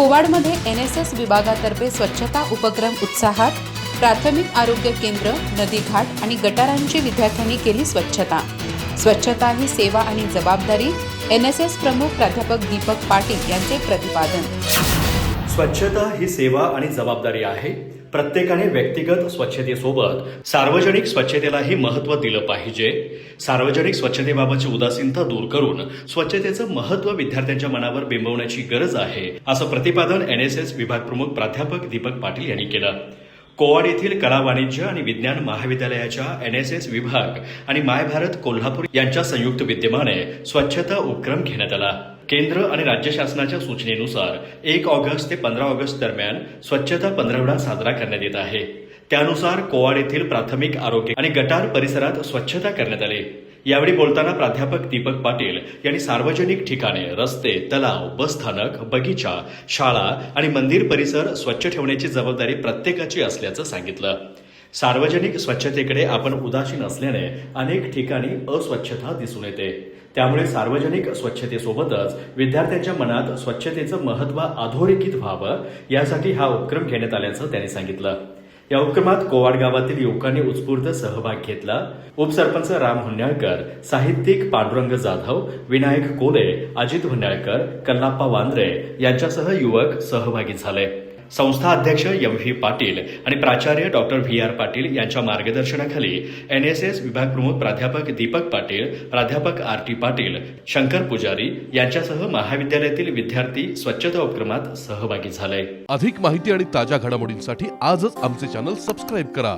कोवाडमध्ये NSS विभागातर्फे स्वच्छता उपक्रम उत्साहात प्राथमिक आरोग्य केंद्र, नदीघाट आणि गटारांची विद्यार्थ्यांनी केली स्वच्छता. स्वच्छता ही सेवा आणि जबाबदारी. NSS प्रमुख प्राध्यापक दीपक पाटील यांचे प्रतिपादन. स्वच्छता ही सेवा आणि जबाबदारी आहे. प्रत्येकाने व्यक्तिगत स्वच्छतेसोबत सार्वजनिक स्वच्छतेलाही महत्त्व दिलं पाहिजे. सार्वजनिक स्वच्छतेबाबतची उदासीनता दूर करून स्वच्छतेचं महत्त्व विद्यार्थ्यांच्या मनावर बिंबवण्याची गरज आहे, असं प्रतिपादन NSS विभाग प्रमुख प्राध्यापक दीपक पाटील यांनी केलं. कोवाड येथील कला, वाणिज्य आणि विज्ञान महाविद्यालयाच्या NSS विभाग आणि माय भारत कोल्हापूर यांच्या संयुक्त विद्यमाने स्वच्छता उपक्रम घेण्यात आला. केंद्र आणि राज्य शासनाच्या सूचनेनुसार 1 ऑगस्ट ते 15 ऑगस्ट दरम्यान स्वच्छता पंधरवडा साजरा करण्यात येत आहे. त्यानुसार कोवाड येथील प्राथमिक आरोग्य आणि गटार परिसरात स्वच्छता करण्यात आली. यावेळी बोलताना प्राध्यापक दीपक पाटील यांनी सार्वजनिक ठिकाणे, रस्ते, तलाव, बसस्थानक, बगीचा, शाळा आणि मंदिर परिसर स्वच्छ ठेवण्याची जबाबदारी प्रत्येकाची असल्याचं सांगितलं. सार्वजनिक स्वच्छतेकडे आपण उदासीन असल्याने अनेक ठिकाणी अस्वच्छता दिसून येते. त्यामुळे सार्वजनिक स्वच्छतेसोबतच विद्यार्थ्यांच्या मनात स्वच्छतेचं महत्त्व अधोरेखित व्हावं यासाठी हा उपक्रम घेण्यात आल्याचं त्यांनी सांगितलं. या उपक्रमात कोवाड गावातील युवकांनी उत्स्फूर्त सहभाग घेतला. उपसरपंच राम हुन्याळकर, साहित्यिक पांडुरंग जाधव, विनायक कोले, अजित हुन्याळकर, कल्लाप्पा वांद्रे यांच्यासह युवक सहभागी झाले. संस्था अध्यक्ष MV पाटील आणि प्राचार्य डॉक्टर VR पाटील यांच्या मार्गदर्शनाखाली NSS विभाग प्रमुख प्राध्यापक दीपक पाटील, प्राध्यापक RT पाटील, शंकर पुजारी यांच्यासह महाविद्यालयातील विद्यार्थी स्वच्छता उपक्रमात सहभागी झाले. अधिक माहिती आणि ताज्या घडामोडींसाठी आजच आमचे चॅनल सबस्क्राईब करा.